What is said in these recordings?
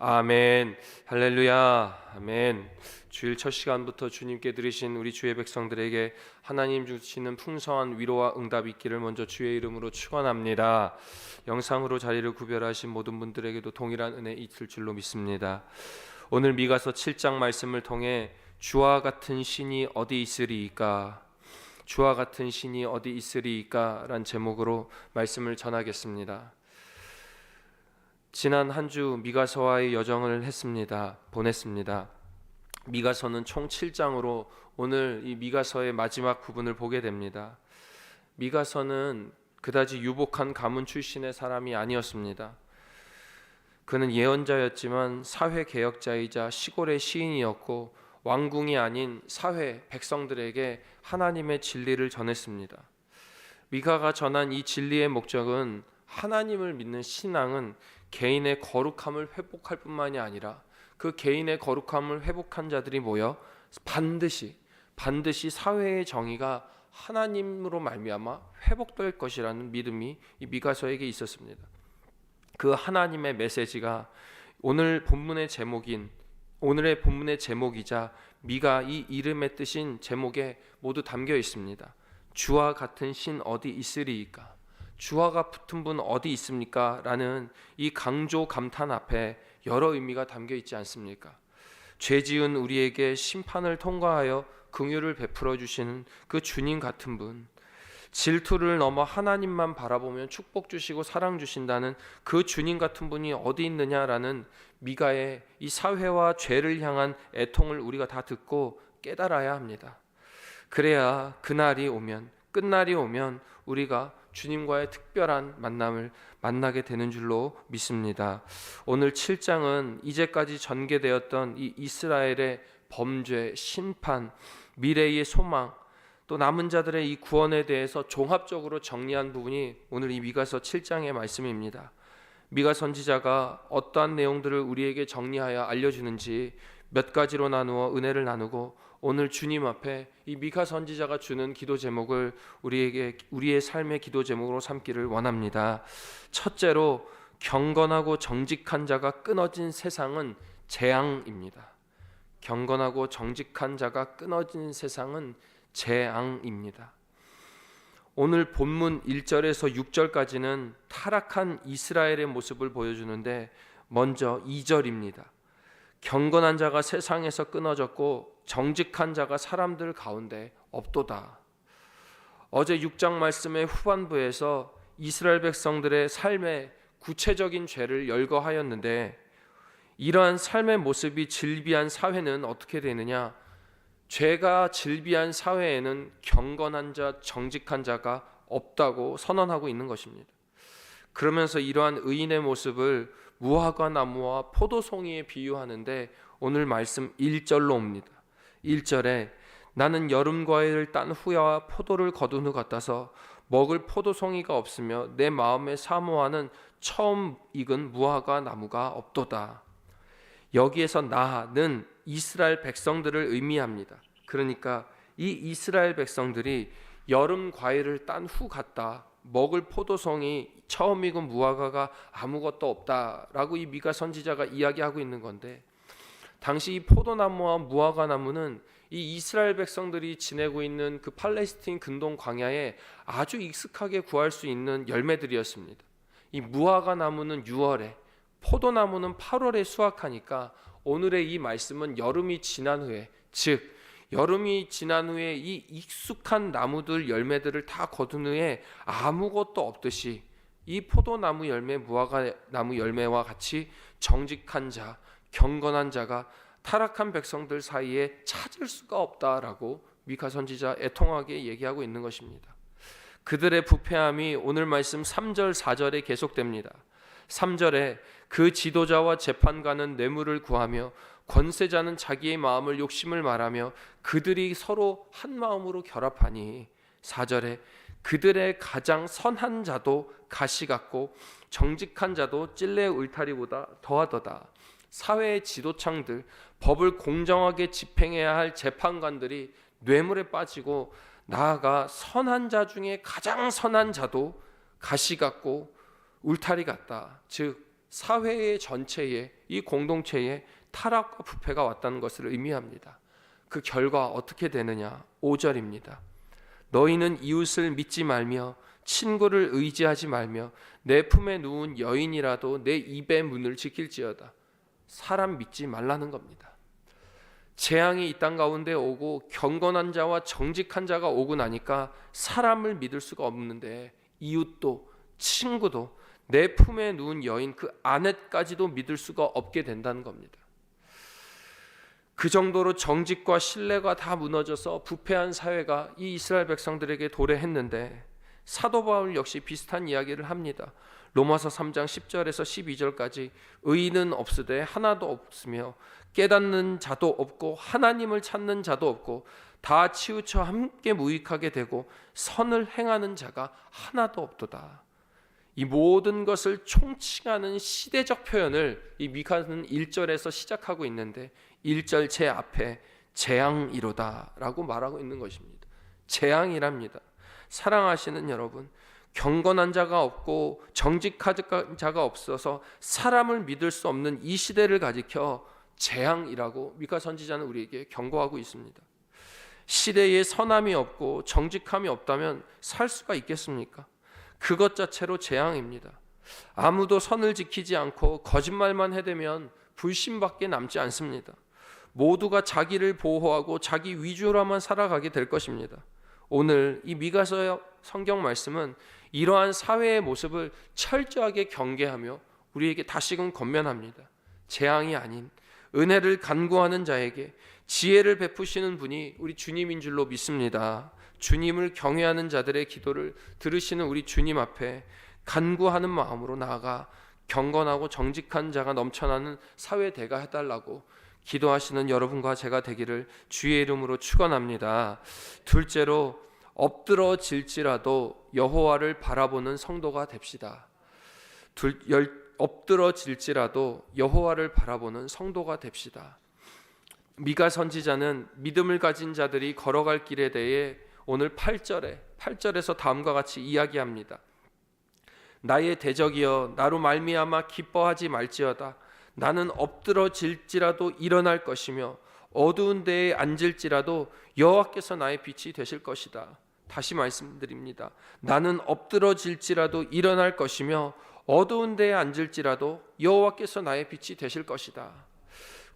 아멘. 할렐루야. 아멘. 주일 첫 시간부터 주님께 드리신 우리 주의 백성들에게 하나님 주시는 풍성한 위로와 응답이 있기를 먼저 주의 이름으로 축원합니다. 영상으로 자리를 구별하신 모든 분들에게도 동일한 은혜 있을 줄로 믿습니다. 오늘 미가서 7장 말씀을 통해 주와 같은 신이 어디 있으리이까, 주와 같은 신이 어디 있으리이까 란 제목으로 말씀을 전하겠습니다. 지난 한 주 미가서와의 여정을 보냈습니다. 미가서는 총 7장으로 오늘 이 미가서의 마지막 부분을 보게 됩니다. 미가서는 그다지 유복한 가문 출신의 사람이 아니었습니다. 그는 예언자였지만 사회개혁자이자 시골의 시인이었고 왕궁이 아닌 사회 백성들에게 하나님의 진리를 전했습니다. 미가가 전한 이 진리의 목적은 하나님을 믿는 신앙은 개인의 거룩함을 회복할 뿐만이 아니라 그 개인의 거룩함을 회복한 자들이 모여 반드시 사회의 정의가 하나님으로 말미암아 회복될 것이라는 믿음이 이 미가서에게 있었습니다. 그 하나님의 메시지가 오늘의 본문의 제목이자 미가 이 이름의 뜻인 제목에 모두 담겨 있습니다. 주와 같은 신 어디 있으리이까? 주와가 붙은 분 어디 있습니까? 라는 이 강조 감탄 앞에 여러 의미가 담겨 있지 않습니까? 죄 지은 우리에게 심판을 통과하여 긍휼을 베풀어 주시는 그 주님 같은 분, 질투를 넘어 하나님만 바라보면 축복 주시고 사랑 주신다는 그 주님 같은 분이 어디 있느냐라는 미가의 이 사회와 죄를 향한 애통을 우리가 다 듣고 깨달아야 합니다. 그래야 그날이 오면, 끝날이 오면 우리가 주님과의 특별한 만남을 만나게 되는 줄로 믿습니다. 오늘 7장은 이제까지 전개되었던 이 이스라엘의 범죄, 심판, 미래의 소망, 또 남은 자들의 이 구원에 대해서 종합적으로 정리한 부분이 오늘 이 미가서 7장의 말씀입니다. 미가 선지자가 어떠한 내용들을 우리에게 정리하여 알려주는지 몇 가지로 나누어 은혜를 나누고 오늘 주님 앞에 이 미가 선지자가 주는 기도 제목을 우리의 삶의 기도 제목으로 삼기를 원합니다. 첫째로, 경건하고 정직한 자가 끊어진 세상은 재앙입니다. 경건하고 정직한 자가 끊어진 세상은 재앙입니다. 오늘 본문 1절에서 6절까지는 타락한 이스라엘의 모습을 보여주는데 먼저 2절입니다. 경건한 자가 세상에서 끊어졌고 정직한 자가 사람들 가운데 없도다. 어제 6장 말씀의 후반부에서 이스라엘 백성들의 삶의 구체적인 죄를 열거하였는데 이러한 삶의 모습이 질비한 사회는 어떻게 되느냐? 죄가 질비한 사회에는 경건한 자, 정직한 자가 없다고 선언하고 있는 것입니다. 그러면서 이러한 의인의 모습을 무화과 나무와 포도송이에 비유하는데 오늘 말씀 1절로 옵니다. 1절에 나는 여름 과일을 딴 후와 포도를 거둔 후 같아서 먹을 포도송이가 없으며 내 마음에 사모하는 처음 익은 무화과 나무가 없도다. 여기에서 나는 이스라엘 백성들을 의미합니다. 그러니까 이 이스라엘 백성들이 여름 과일을 딴 후 같다. 먹을 포도송이 처음 익은 무화과가 아무것도 없다라고 이 미가 선지자가 이야기하고 있는 건데, 당시 이 포도나무와 무화과 나무는 이 이스라엘 백성들이 지내고 있는 그 팔레스틴 근동 광야에 아주 익숙하게 구할 수 있는 열매들이었습니다. 이 무화과 나무는 6월에, 포도나무는 8월에 수확하니까 오늘의 이 말씀은 여름이 지난 후에, 즉 여름이 지난 후에 이 익숙한 나무들 열매들을 다 거둔 후에 아무것도 없듯이 이 포도나무 열매, 무화과 나무 열매와 같이 정직한 자, 경건한 자가 타락한 백성들 사이에 찾을 수가 없다라고 미가 선지자 애통하게 얘기하고 있는 것입니다. 그들의 부패함이 오늘 말씀 3절, 4절에 계속됩니다. 3절에 그 지도자와 재판관은 뇌물을 구하며 권세자는 자기의 마음을 욕심을 말하며 그들이 서로 한 마음으로 결합하니, 4절에 그들의 가장 선한 자도 가시 같고 정직한 자도 찔레의 울타리보다 더하도다. 사회의 지도창들, 법을 공정하게 집행해야 할 재판관들이 뇌물에 빠지고 나아가 선한 자 중에 가장 선한 자도 가시 같고 울타리 같다. 즉 사회의 전체에, 이 공동체에 타락과 부패가 왔다는 것을 의미합니다. 그 결과 어떻게 되느냐? 5절입니다. 너희는 이웃을 믿지 말며 친구를 의지하지 말며 내 품에 누운 여인이라도 내 입의 문을 지킬지어다. 사람 믿지 말라는 겁니다. 재앙이 이 땅 가운데 오고 경건한 자와 정직한 자가 오고 나니까 사람을 믿을 수가 없는데 이웃도 친구도 내 품에 누운 여인 그 아내까지도 믿을 수가 없게 된다는 겁니다. 그 정도로 정직과 신뢰가 다 무너져서 부패한 사회가 이 이스라엘 백성들에게 도래했는데 사도 바울 역시 비슷한 이야기를 합니다. 로마서 3장 10절에서 12절까지 의인은 없으되 하나도 없으며 깨닫는 자도 없고 하나님을 찾는 자도 없고 다 치우쳐 함께 무익하게 되고 선을 행하는 자가 하나도 없도다. 이 모든 것을 총칭하는 시대적 표현을 이 미카는 1절에서 시작하고 있는데 1절 제 앞에 재앙이로다 라고 말하고 있는 것입니다. 재앙이랍니다. 사랑하시는 여러분, 경건한 자가 없고 정직한 자가 없어서 사람을 믿을 수 없는 이 시대를 가리켜 재앙이라고 미카 선지자는 우리에게 경고하고 있습니다. 시대에 선함이 없고 정직함이 없다면 살 수가 있겠습니까? 그것 자체로 재앙입니다. 아무도 선을 지키지 않고 거짓말만 해대면 불신밖에 남지 않습니다. 모두가 자기를 보호하고 자기 위주로만 살아가게 될 것입니다. 오늘 이 미가서 성경 말씀은 이러한 사회의 모습을 철저하게 경계하며 우리에게 다시금 권면합니다. 재앙이 아닌 은혜를 간구하는 자에게 지혜를 베푸시는 분이 우리 주님인 줄로 믿습니다. 주님을 경외하는 자들의 기도를 들으시는 우리 주님 앞에 간구하는 마음으로 나아가 경건하고 정직한 자가 넘쳐나는 사회대가 해달라고 기도하시는 여러분과 제가 되기를 주의 이름으로 축원합니다. 둘째로 엎드러질지라도 여호와를 바라보는 성도가 됩시다. 엎드러질지라도 여호와를 바라보는 성도가 됩시다. 미가 선지자는 믿음을 가진 자들이 걸어갈 길에 대해 오늘 8절에서 다음과 같이 이야기합니다. 나의 대적이여 나로 말미암아 기뻐하지 말지어다. 나는 엎드러질지라도 일어날 것이며 어두운 데에 앉을지라도 여호와께서 나의 빛이 되실 것이다. 다시 말씀드립니다. 나는 엎드러질지라도 일어날 것이며 어두운 데에 앉을지라도 여호와께서 나의 빛이 되실 것이다.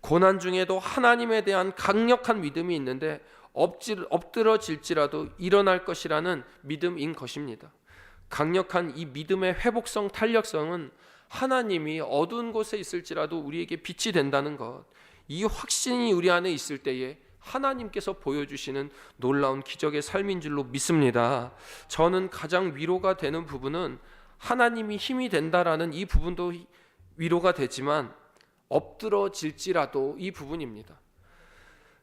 고난 중에도 하나님에 대한 강력한 믿음이 있는데 엎드러질지라도 일어날 것이라는 믿음인 것입니다. 강력한 이 믿음의 회복성, 탄력성은 하나님이 어두운 곳에 있을지라도 우리에게 빛이 된다는 것, 이 확신이 우리 안에 있을 때에 하나님께서 보여주시는 놀라운 기적의 삶인 줄로 믿습니다. 저는 가장 위로가 되는 부분은 하나님이 힘이 된다라는 이 부분도 위로가 되지만 엎드러질지라도 이 부분입니다.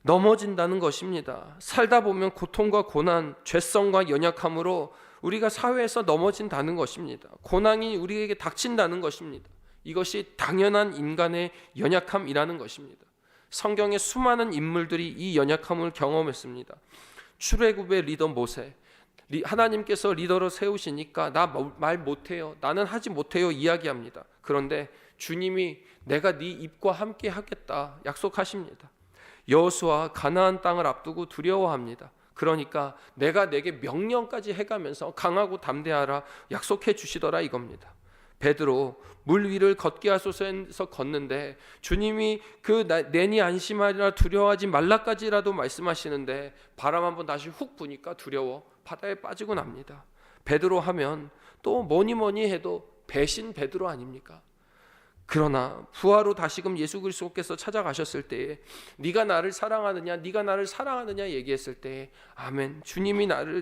넘어진다는 것입니다. 살다 보면 고통과 고난, 죄성과 연약함으로 우리가 사회에서 넘어진다는 것입니다. 고난이 우리에게 닥친다는 것입니다. 이것이 당연한 인간의 연약함이라는 것입니다. 성경의 수많은 인물들이 이 연약함을 경험했습니다. 출애굽의 리더 모세, 하나님께서 리더로 세우시니까 나 말 못해요, 나는 하지 못해요 이야기합니다. 그런데 주님이 내가 네 입과 함께 하겠다 약속하십니다. 여호수아 가나안 땅을 앞두고 두려워합니다. 그러니까 내가 내게 명령까지 해가면서 강하고 담대하라 약속해 주시더라 이겁니다. 베드로 물 위를 걷게 하소서에서 걷는데 주님이 내니 안심하리라 두려워하지 말라까지라도 말씀하시는데 바람 한번 다시 훅 부니까 두려워 바다에 빠지고 납니다. 베드로 하면 또 뭐니 해도 배신 베드로 아닙니까? 그러나 부하로 다시금 예수 그리스도께서 찾아가셨을 때에 네가 나를 사랑하느냐, 네가 나를 사랑하느냐 얘기했을 때에 아멘,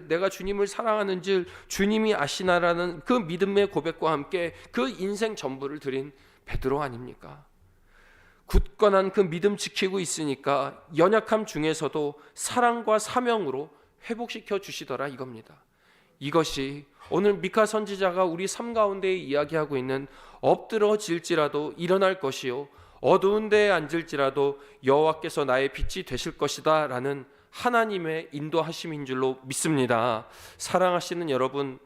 내가 주님을 사랑하는 줄 주님이 아시나라는 그 믿음의 고백과 함께 그 인생 전부를 드린 베드로 아닙니까? 굳건한 그 믿음 지키고 있으니까 연약함 중에서도 사랑과 사명으로 회복시켜 주시더라 이겁니다. 이것이 오늘 미카 선지자가 우리 삶 가운데 이야기하고 있는 엎드러질지라도 일어날 것이요 어두운 데에 앉을지라도 여호와께서 나의 빛이 되실 것이다 라는 하나님의 인도하심인 줄로 믿습니다. 사랑하시는 여러분,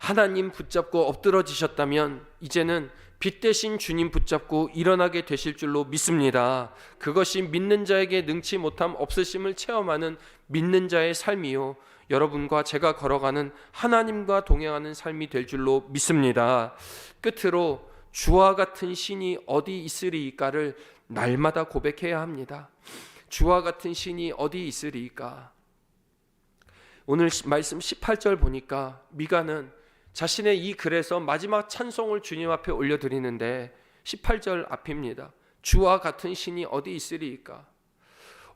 하나님 붙잡고 엎드러지셨다면 이제는 빛 대신 주님 붙잡고 일어나게 되실 줄로 믿습니다. 그것이 믿는 자에게 능치 못함 없으심을 체험하는 믿는 자의 삶이요, 여러분과 제가 걸어가는 하나님과 동행하는 삶이 될 줄로 믿습니다. 끝으로 주와 같은 신이 어디 있으리이까를 날마다 고백해야 합니다. 주와 같은 신이 어디 있으리이까. 오늘 말씀 18절 보니까 미가는 자신의 이 글에서 마지막 찬송을 주님 앞에 올려드리는데 18절 앞입니다. 주와 같은 신이 어디 있으리이까.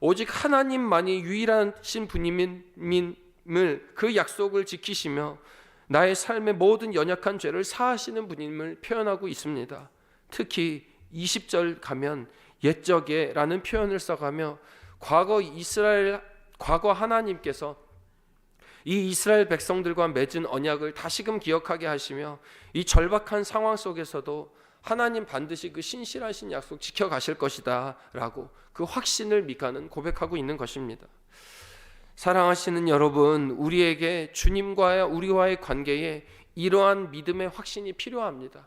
오직 하나님만이 유일하신 분임을 그 약속을 지키시며 나의 삶의 모든 연약한 죄를 사하시는 분임을 표현하고 있습니다. 특히 20절 가면 옛적에라는 표현을 써가며 과거 하나님께서 이 이스라엘 백성들과 맺은 언약을 다시금 기억하게 하시며 이 절박한 상황 속에서도 하나님 반드시 그 신실하신 약속 지켜가실 것이다 라고 그 확신을 미가는 고백하고 있는 것입니다. 사랑하시는 여러분, 우리에게 우리와의 관계에 이러한 믿음의 확신이 필요합니다.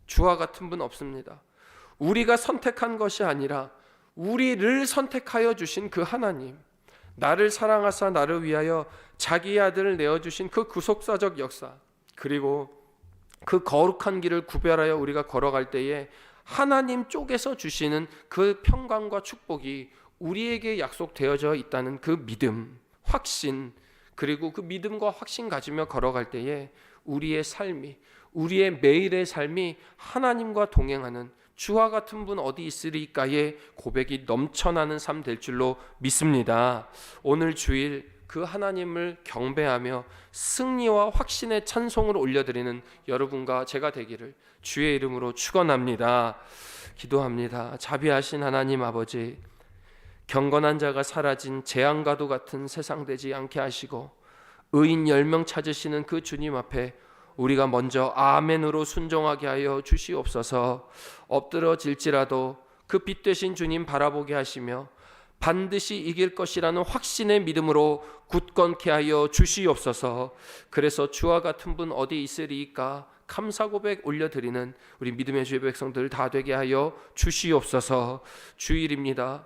주와 같은 분 없습니다. 우리가 선택한 것이 아니라 우리를 선택하여 주신 그 하나님, 나를 사랑하사 나를 위하여 자기의 아들을 내어주신 그 구속사적 역사, 그리고 그 거룩한 길을 구별하여 우리가 걸어갈 때에 하나님 쪽에서 주시는 그 평강과 축복이 우리에게 약속되어져 있다는 그 믿음, 확신, 그리고 그 믿음과 확신 가지며 걸어갈 때에 우리의 삶이, 우리의 매일의 삶이 하나님과 동행하는 주와 같은 분 어디 있으리까의 고백이 넘쳐나는 삶 될 줄로 믿습니다. 오늘 주일 그 하나님을 경배하며 승리와 확신의 찬송을 올려드리는 여러분과 제가 되기를 주의 이름으로 축원합니다. 기도합니다. 자비하신 하나님 아버지, 경건한 자가 사라진 재앙과도 같은 세상 되지 않게 하시고 의인 10명 찾으시는 그 주님 앞에 우리가 먼저 아멘으로 순종하게 하여 주시옵소서. 엎드러질지라도 그 빛 되신 주님 바라보게 하시며 반드시 이길 것이라는 확신의 믿음으로 굳건케 하여 주시옵소서. 그래서 주와 같은 분 어디 있으리이까 감사 고백 올려드리는 우리 믿음의 주의 백성들 다 되게 하여 주시옵소서. 주일입니다.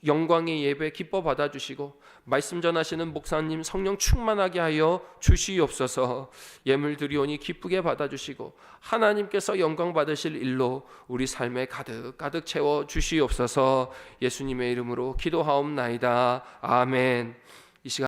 영광의 예배 기뻐 받아주시고 말씀 전하시는 목사님 성령 충만하게 하여 주시옵소서. 예물 드리오니 기쁘게 받아주시고 하나님께서 영광 받으실 일로 우리 삶에 가득 채워 주시옵소서. 예수님의 이름으로 기도하옵나이다. 아멘.